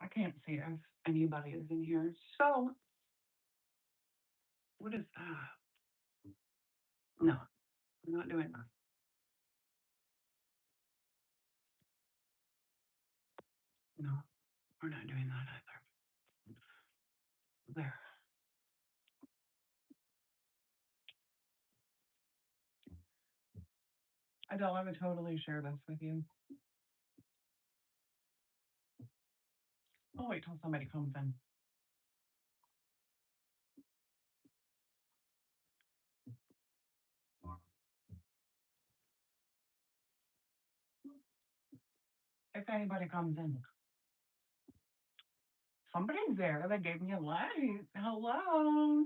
I can't see if anybody is in here. So, what is that? No, I'm not doing that. No, we're not doing that either. There. Adele, I would totally share this with you. I'll wait till somebody comes in. If anybody comes in, somebody's there. They gave me a light. Hello.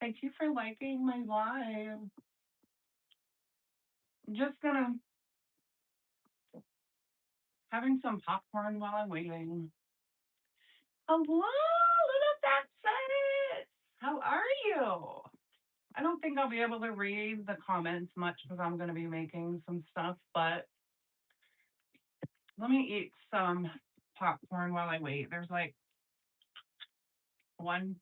Thank you for liking my live. I'm just gonna having some popcorn while I'm waiting. Hello, little Texas. How are you? I don't think I'll be able to read the comments much because I'm going to be making some stuff, but let me eat some popcorn while I wait. There's like one.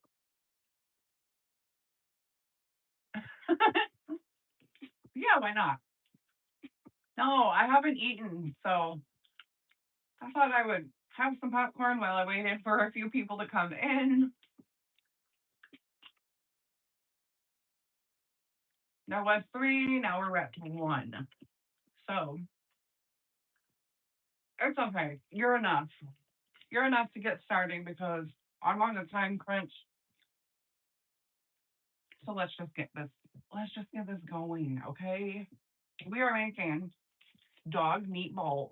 Yeah, why not? No, I haven't eaten, so I thought I would have some popcorn while I waited for a few people to come in. There was three, now we're at one. So it's okay. You're enough. You're enough to get starting because I'm on a time crunch. So let's just get this going, okay? We are making dog meatballs.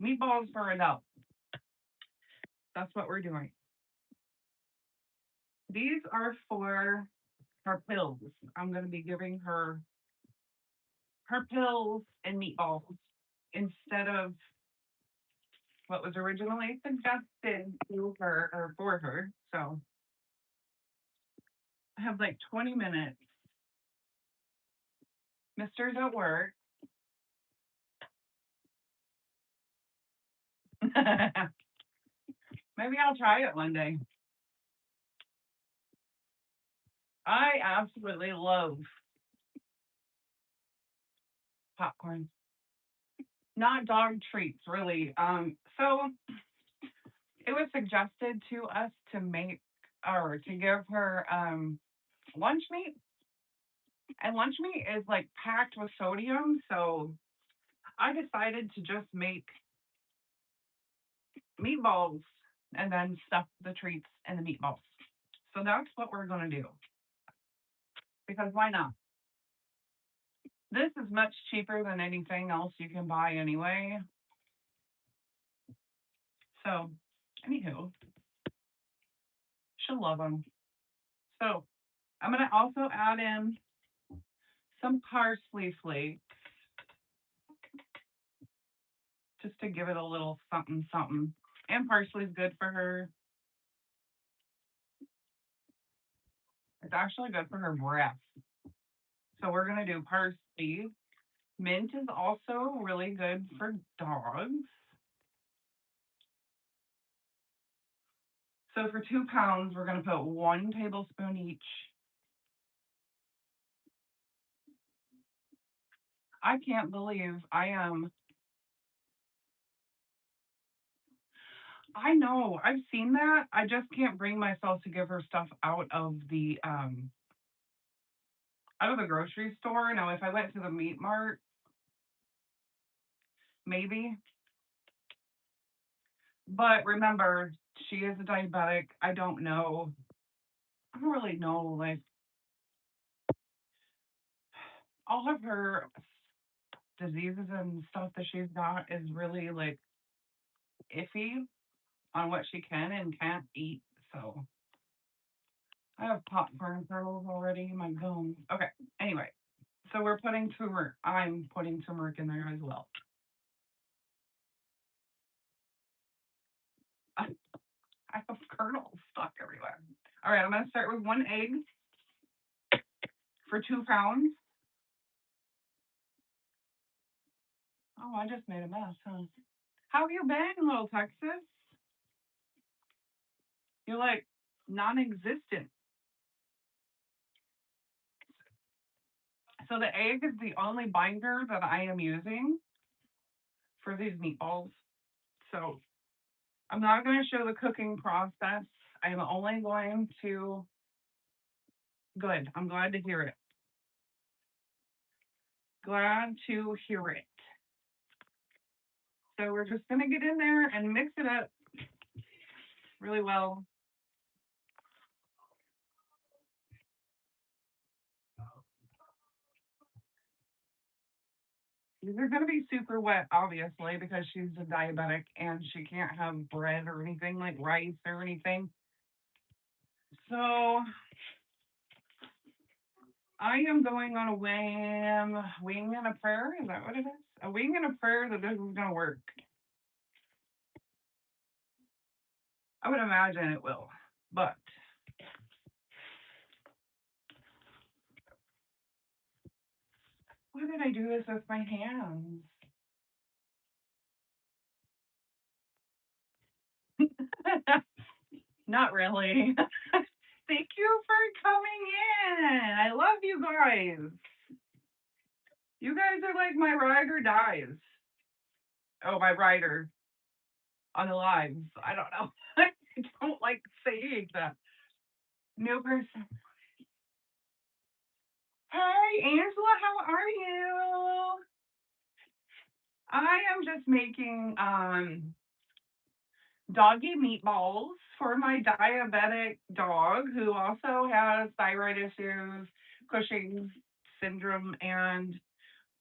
Meatballs for adults. That's what we're doing. These are for her pills. I'm going to be giving her pills and meatballs instead of what was originally suggested to her or for her. So I have like 20 minutes. Mister's at work. Maybe I'll try it one day. I absolutely love popcorn. Not dog treats, really. So it was suggested to us to make or to give her lunch meat, and lunch meat is like packed with sodium. So I decided to just make meatballs and then stuff the treats in the meatballs. So that's what we're gonna do because why not? This is much cheaper than anything else you can buy anyway. So, anywho, she'll love them. So I'm gonna also add in some parsley flakes just to give it a little something something. And parsley's good for her. It's actually good for her breath. So we're gonna do parsley. Mint is also really good for dogs. So for 2 pounds, we're gonna put 1 tablespoon each. I can't believe I am. I know. I've seen that. I just can't bring myself to give her stuff out of the grocery store. Now, if I went to the meat mart, maybe. But remember, she is a diabetic. I don't know. I don't really know. Like all of her diseases and stuff that she's got is really like iffy on what she can and can't eat. So I have popcorn kernels already in my gums. Okay. Anyway, so we're putting turmeric. I'm putting turmeric in there as well. I have kernels stuck everywhere. All right, I'm gonna start with 1 egg for 2 pounds. Oh, I just made a mess, huh? How have you been, little Texas? You're like non-existent. So the egg is the only binder that I am using for these meatballs. So I'm not going to show the cooking process. I am only going to. Good. I'm glad to hear it. Glad to hear it. So we're just going to get in there and mix it up really well. These are going to be super wet, obviously, because she's a diabetic and she can't have bread or anything like rice or anything. So I am going on a wing and a prayer. Is that what it is? A wing and a prayer that this is going to work. I would imagine it will, but why did I do this with my hands? Not really. Thank you for coming in. I love you guys. You guys are like my ride or dies. Oh, my rider on the lives. I don't know. I don't like saying that. New person. Hey, Angela, how are you? I am just making doggy meatballs for my diabetic dog who also has thyroid issues, Cushing's syndrome, and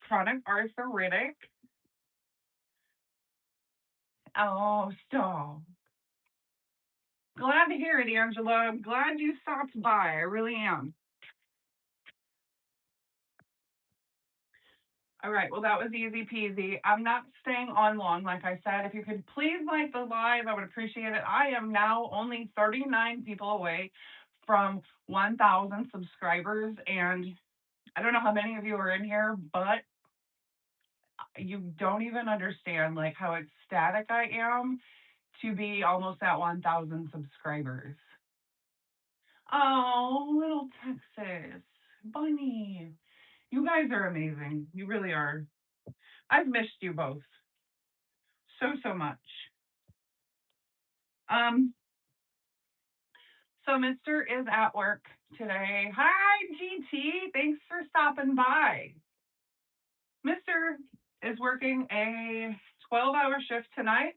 chronic arthritic. Oh, stop. Glad to hear it, Angela. I'm glad you stopped by. I really am. All right. Well, that was easy peasy. I'm not staying on long. Like I said, if you could please like the live, I would appreciate it. I am now only 39 people away from 1,000 subscribers. And I don't know how many of you are in here, but you don't even understand like how ecstatic I am to be almost at 1,000 subscribers. Oh, little Texas bunny. You guys are amazing. You really are. I've missed you both so, so much. Um, so Mr. is at work today. Hi, GT. Thanks for stopping by. Mr. is working a 12-hour shift tonight.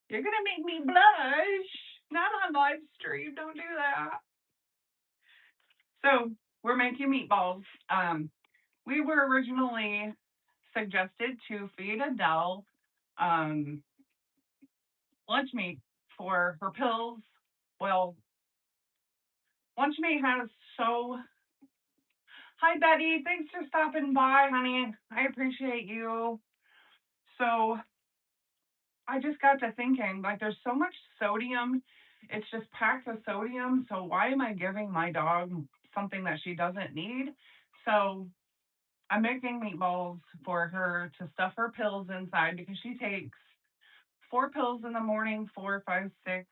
You're going to make me blush. Not on live stream. Don't do that. So we're making meatballs. We were originally suggested to feed Adele um, lunch meat for her pills. Well, lunch meat has so. Hi, Betty. Thanks for stopping by, honey. I appreciate you. So I just got to thinking, like, there's so much sodium. It's just packed with sodium. So why am I giving my dog something that she doesn't need? So I'm making meatballs for her to stuff her pills inside because she takes 4 pills in the morning, 4, 5, 6.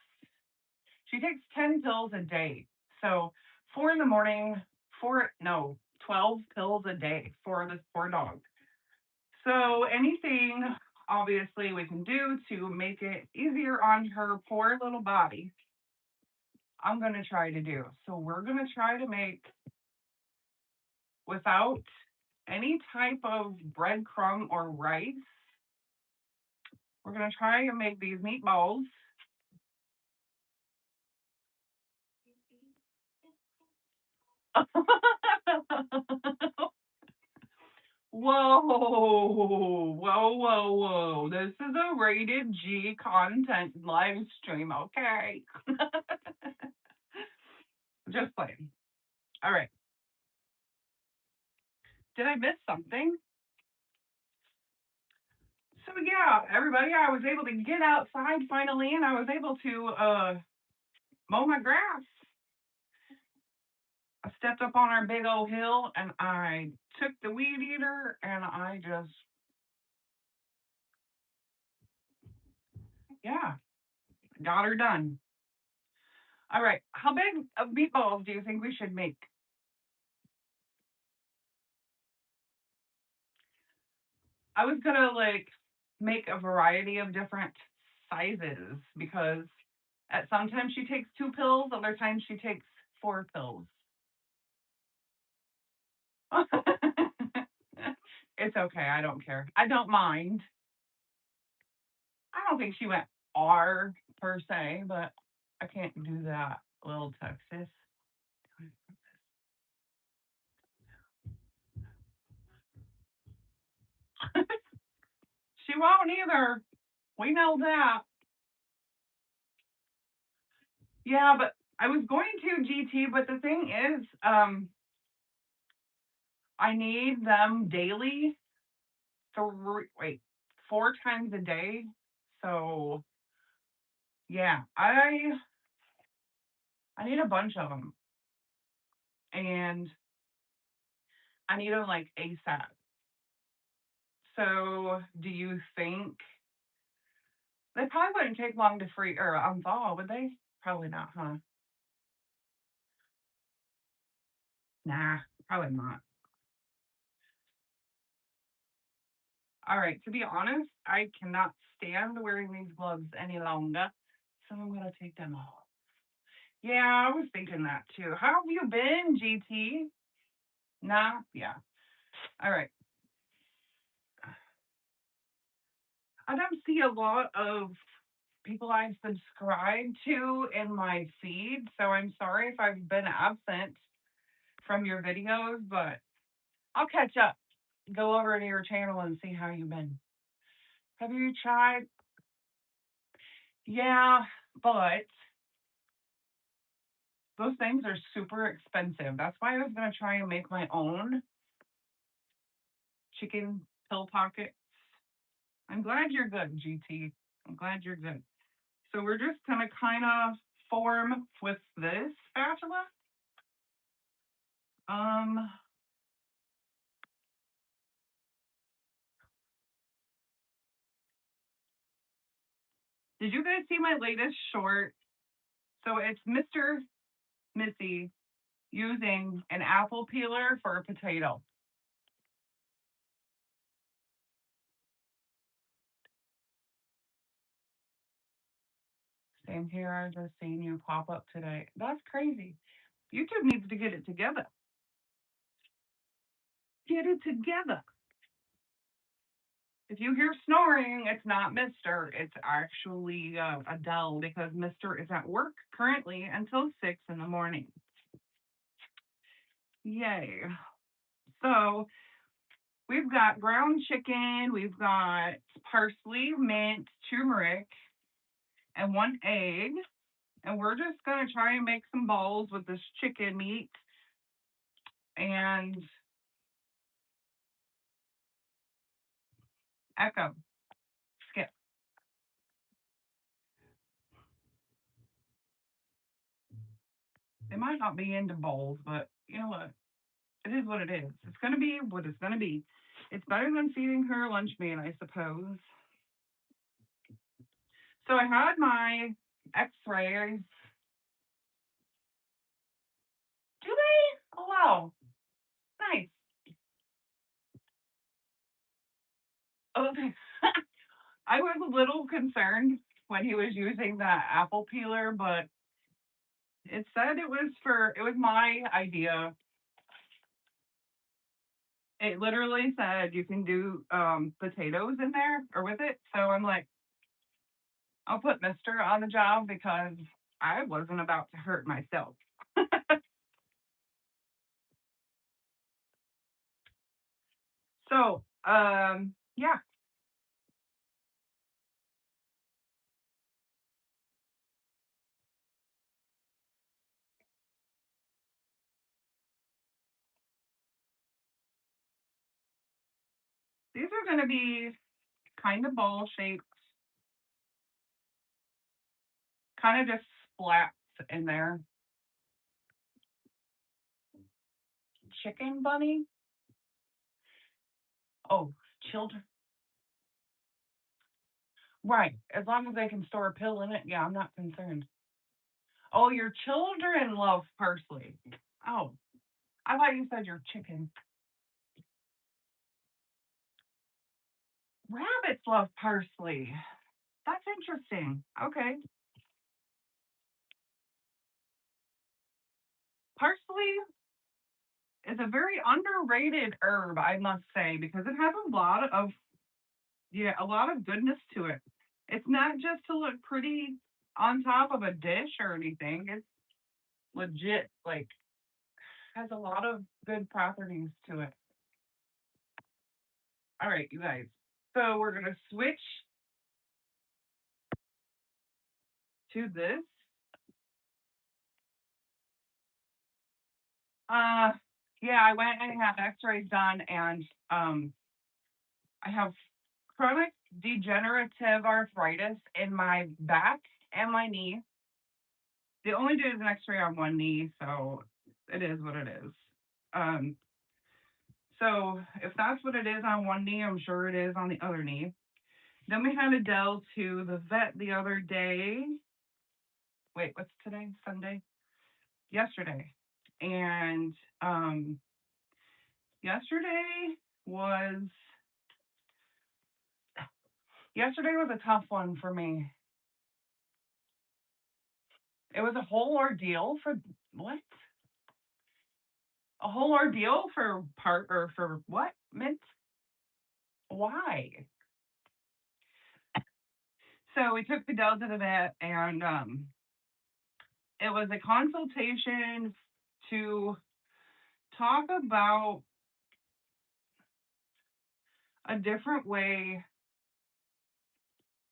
She takes 10 pills a day. So 4 in the morning, 12 pills a day for this poor dog. So anything obviously we can do to make it easier on her poor little body, I'm going to try to do. So we're going to try to make without any type of breadcrumb or rice. We're going to try and make these meatballs. Whoa, whoa, whoa, whoa. This is a rated G content live stream, okay? Just playing. All right. Did I miss something? So yeah, everybody, I was able to get outside finally and I was able to mow my grass. I stepped up on our big old hill and I took the weed eater and I just, yeah, got her done. All right. How big of meatballs do you think we should make? I was gonna like make a variety of different sizes because at sometimes she takes 2 pills, other times she takes 4 pills. It's okay. I don't care. I don't mind. I don't think she went R per se, but I can't do that. Little Texas. She won't either. We know that. Yeah, but I was going to GT, but the thing is, I need them daily. Wait, 4 times a day. So yeah, I need a bunch of them, and I need them like ASAP. So do you think they probably wouldn't take long to free or unthaw, would they? Probably not, huh? Nah, probably not. All right, to be honest, I cannot stand wearing these gloves any longer, so I'm gonna take them off. Yeah, I was thinking that too. How have you been, GT? Nah, yeah. All right. I don't see a lot of people I subscribe to in my feed, so I'm sorry if I've been absent from your videos, but I'll catch up. Go over to your channel and see how you've been. Have you tried? Yeah, but those things are super expensive. That's why I was gonna try and make my own chicken pill pockets. I'm glad you're good, GT. I'm glad you're good. So we're just gonna kind of form with this spatula. Um, did you guys see my latest short? So it's Mr. Missy using an apple peeler for a potato. Same here. I just seen you pop up today. That's crazy. YouTube needs to get it together. Get it together. If you hear snoring, it's not Mr. It's actually Adele because Mr. is at work currently until 6 in the morning. Yay. So we've got ground chicken, we've got parsley, mint, turmeric, and 1 egg. And we're just going to try and make some balls with this chicken meat and echo, skip. They might not be into bowls, but you know what? It is what it is. It's going to be what it's going to be. It's better than feeding her lunch meat, I suppose. So I had my x-rays. Do they? Oh, wow. Nice. Okay. I was a little concerned when he was using that apple peeler, but it said it was my idea. It literally said you can do potatoes in there or with it. So I'm like, I'll put Mister on the job because I wasn't about to hurt myself. So yeah, these are going to be kind of ball shaped, kind of just splats in there. chicken bunny? Oh, children. Right. As long as they can store a pill in it, yeah, I'm not concerned. Oh, your children love parsley. Oh, I thought you said your chicken. Rabbits love parsley. That's interesting. Okay. Parsley is a very underrated herb, I must say, because it has a lot of, yeah, a lot of goodness to it. It's not just to look pretty on top of a dish or anything. It's legit, like, has a lot of good properties to it. All right, you guys. So we're gonna switch to this. Uh, yeah, I went and had X-rays done, and I have chronic degenerative arthritis in my back and my knee. They only did an X-ray on one knee, so it is what it is. Um, so if that's what it is on one knee, I'm sure it is on the other knee. Then we had Adele to the vet the other day. Wait, what's today? Sunday? Yesterday. And yesterday was yesterday was a tough one for me. It was a whole ordeal for what? A whole ordeal for part or for what? Mint? Why? So we took Fidel to the vet, and it was a consultation to talk about a different way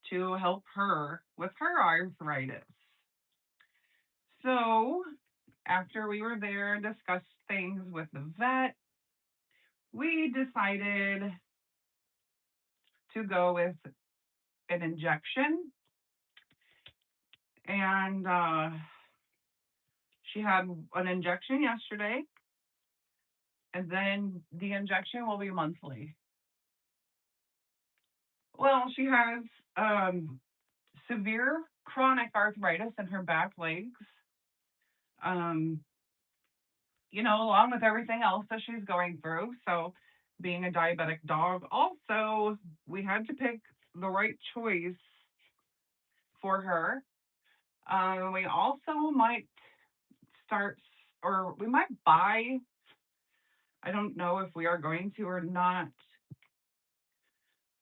to help her with her arthritis. So after we were there and discussed things with the vet, we decided to go with an injection. And she had an injection yesterday, and then the injection will be monthly. Well, she has severe chronic arthritis in her back legs. Um, along with everything else that she's going through. So, being a diabetic dog, also, we had to pick the right choice for her. We also might start, or we might buy, I don't know if we are going to or not,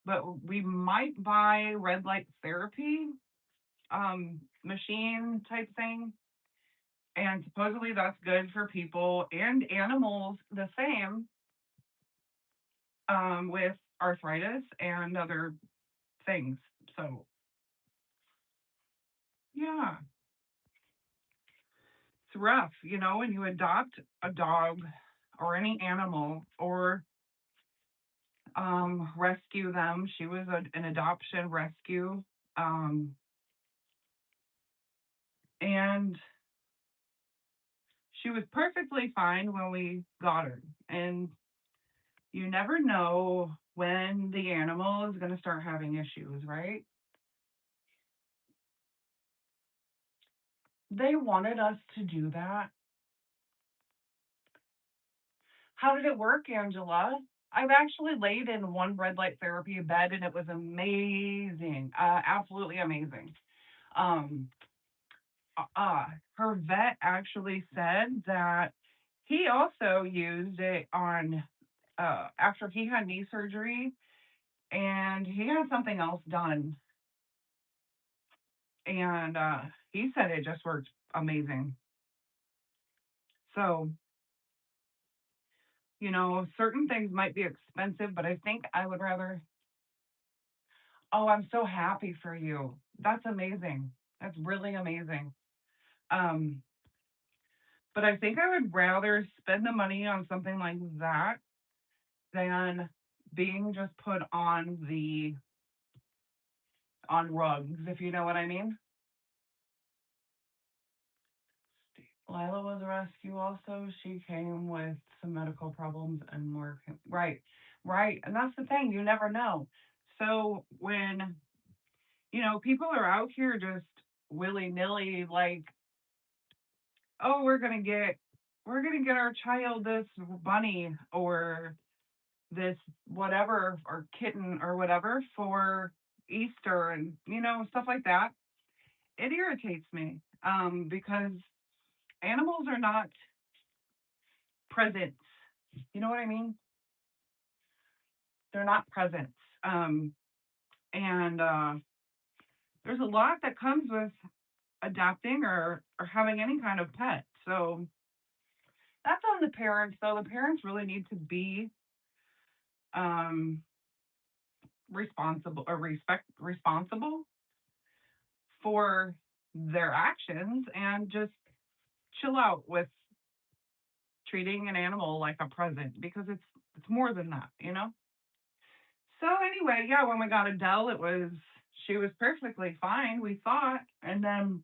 but we might buy red light therapy machine type thing. And supposedly that's good for people and animals the same with arthritis and other things. So, yeah, it's rough, when you adopt a dog or any animal or rescue them. She was an adoption rescue. And she was perfectly fine when we got her. And you never know when the animal is going to start having issues, right? They wanted us to do that. How did it work, Angela? I've actually laid in one red light therapy bed and it was amazing, absolutely amazing. Um, Her vet actually said that he also used it on after he had knee surgery and he had something else done, and he said it just worked amazing. So, certain things might be expensive, but I think I would rather. Oh, I'm so happy for you. That's amazing. That's really amazing. Um, but I think I would rather spend the money on something like that than being just put on rugs, if you know what I mean. Lila was a rescue also. She came with some medical problems and more. Right, right. And that's the thing. You never know. So when, people are out here just willy nilly, like, oh, we're gonna get our child this bunny or this whatever or kitten or whatever for Easter and stuff like that. It irritates me because animals are not presents. You know what I mean? They're not presents. Um, and there's a lot that comes with adopting or having any kind of pet. So that's on the parents, though. The parents really need to be um, responsible or responsible for their actions and just chill out with treating an animal like a present because it's more than that. So anyway, yeah, when we got Adele, she was perfectly fine, we thought, and then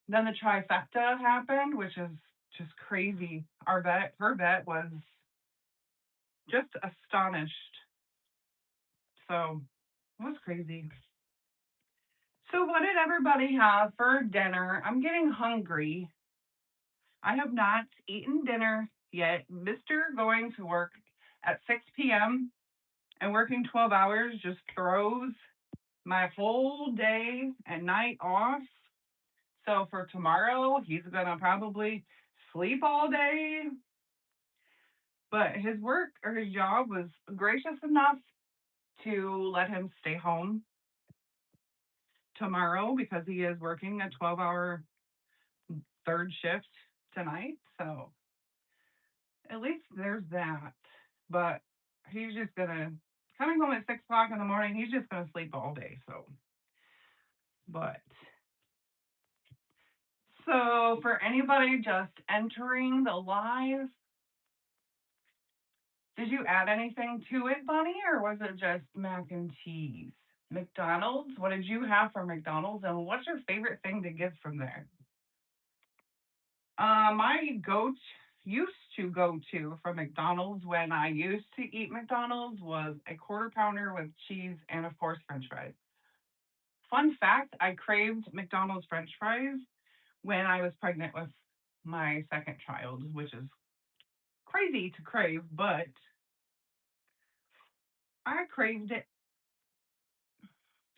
the trifecta happened, which is just crazy. Her vet was just astonished. So it was crazy. So what did everybody have for dinner? I'm getting hungry. I have not eaten dinner yet. Mister going to work at 6 p.m. and working 12 hours just throws my whole day and night off. So for tomorrow, he's going to probably sleep all day. But his work or his job was gracious enough to let him stay home tomorrow because he is working a 12-hour third shift tonight. So at least there's that. But he's just going to, coming home at 6 o'clock in the morning, he's just going to sleep all day. But so for anybody just entering the live, did you add anything to it, Bunny, or was it just mac and cheese? McDonald's? What did you have for McDonald's, and what's your favorite thing to get from there? My used to go to from McDonald's when I used to eat McDonald's was a quarter pounder with cheese and of course French fries. Fun fact: I craved McDonald's French fries when I was pregnant with my second child, which is crazy to crave, but I craved it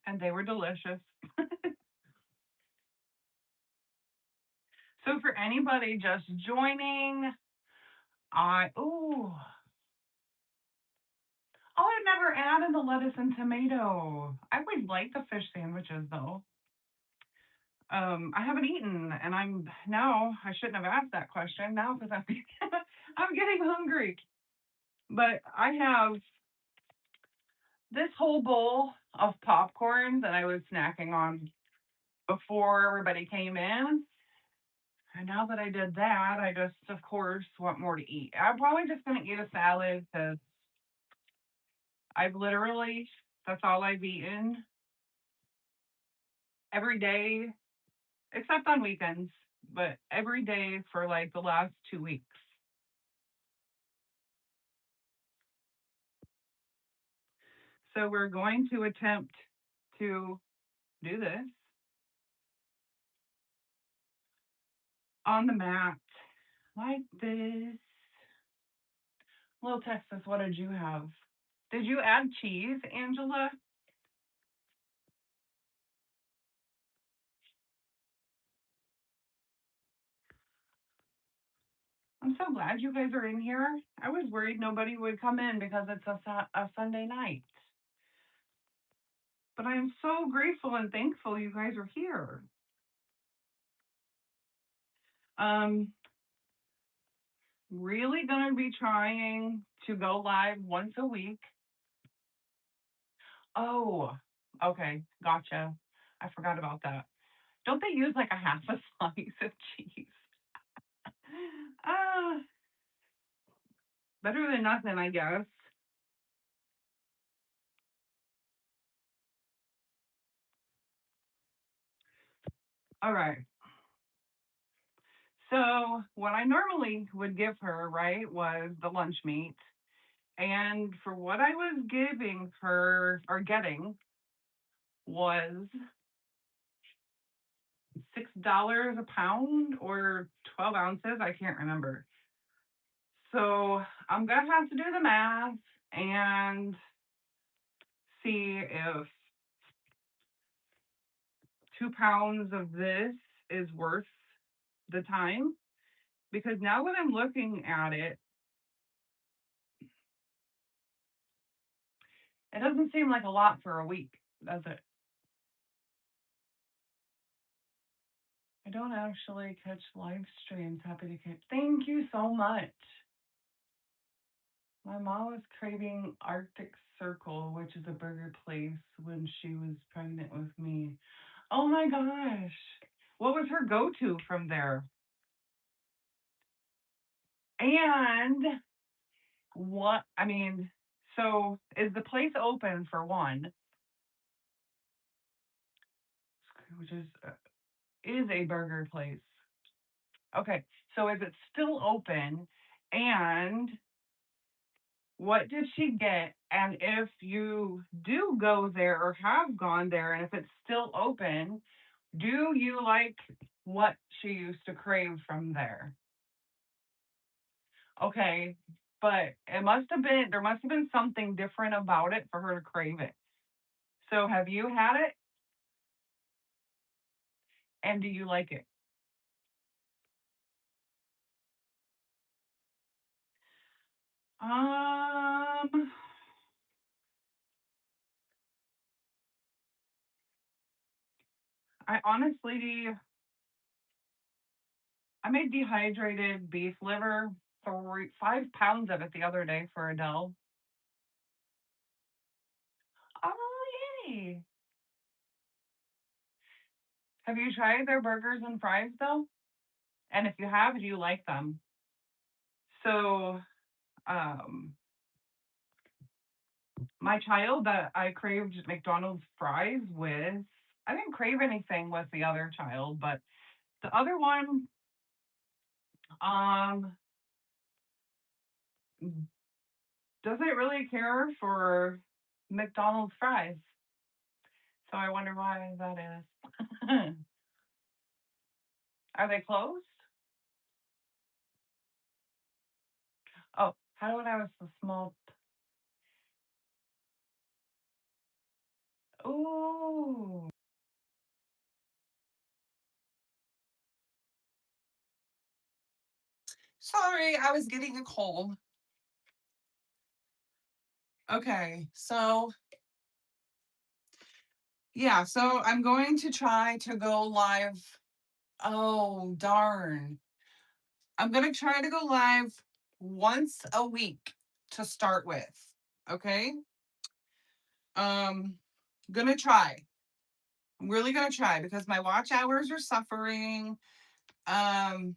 and they were delicious. So for anybody just joining, I've never added the lettuce and tomato. I would like the fish sandwiches though. I haven't eaten, and I shouldn't have asked that question now because I'm I'm getting hungry. But I have this whole bowl of popcorn that I was snacking on before everybody came in. And now that I did that, I just, of course, want more to eat. I'm probably just going to eat a salad because I've literally, that's all I've eaten every day, except on weekends, but every day for like the last 2 weeks. So we're going to attempt to do this on the mat like this. Little Texas, what did you have? Did you add cheese, Angela? I'm so glad you guys are in here. I was worried nobody would come in because it's a Sunday night. But I am so grateful and thankful you guys are here. Um, really gonna be trying to go live once a week. Oh, okay, gotcha. I forgot about that. Don't they use like a half a slice of cheese? Uh, better than nothing, I guess. All right. So what I normally would give her, right, was the lunch meat. And for what I was giving her or getting was $6 a pound or 12 ounces. I can't remember. So I'm gonna have to do the math and see if 2 pounds of this is worth the time. Because now that I'm looking at it doesn't seem like a lot for a week, does it? I don't actually catch live streams. Happy to catch. Thank you so much. My mom was craving Arctic Circle, which is a burger place, when she was pregnant with me. Oh my gosh. What was her go to from there? And what, I mean, so is the place open for one, which is a burger place? Okay, so is it still open? And what did she get? And if you do go there or have gone there, and if it's still open, do you like what she used to crave from there? Okay, but there must have been something different about it for her to crave it. So have you had it? And do you like it? Um, I honestly, I made dehydrated beef liver, 5 pounds of it the other day for Adele. Oh, yay. Have you tried their burgers and fries though? And if you have, do you like them? So, um, my child that I craved McDonald's fries with, I didn't crave anything with the other child, but the other one, um, doesn't really care for McDonald's fries. So I wonder why that is. Are they closed? Oh, how would I have a small? Ooh. Sorry, I was getting a cold. Okay, so yeah, so I'm going to try to go live. Oh, darn. I'm going to try to go live once a week to start with. Okay? Um going to try. I'm really going to try because my watch hours are suffering. Um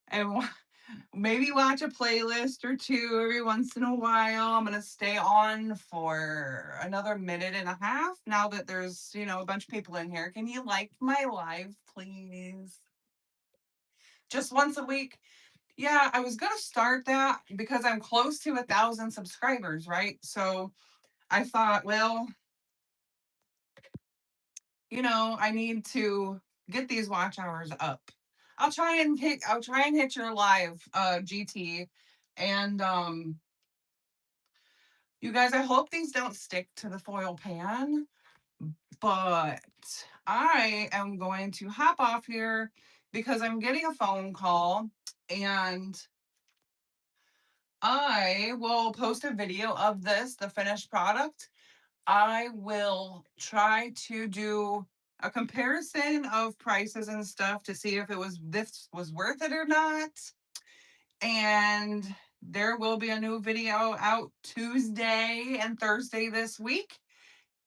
and maybe watch a playlist or two every once in a while. I'm going to stay on for another minute and a half now that there's, a bunch of people in here. Can you like my live, please? Just once a week. Yeah, I was going to start that because I'm close to 1,000 subscribers, right? So I thought, well, I need to get these watch hours up. I'll try and hit your live GT. And you guys, I hope these don't stick to the foil pan, but I am going to hop off here because I'm getting a phone call, and I will post a video of the finished product. I will try to do a comparison of prices and stuff to see if this was worth it or not. And there will be a new video out Tuesday and Thursday this week.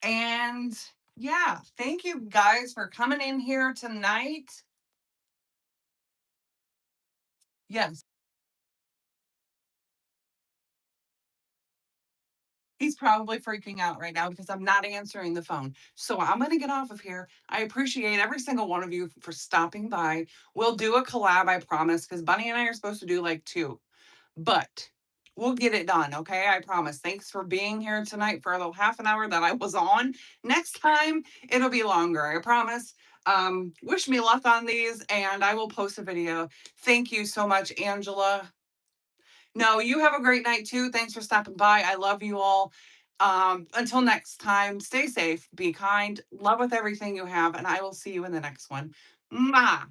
And yeah, thank you guys for coming in here tonight. Yes. He's probably freaking out right now because I'm not answering the phone. So I'm going to get off of here. I appreciate every single one of you for stopping by. We'll do a collab, I promise, because Bunny and I are supposed to do like two, but we'll get it done. Okay. I promise. Thanks for being here tonight for the half an hour that I was on. Next time, it'll be longer. I promise. Wish me luck on these and I will post a video. Thank you so much, Angela. No, you have a great night too. Thanks for stopping by. I love you all. Until next time, stay safe, be kind, love with everything you have, and I will see you in the next one. Mwah.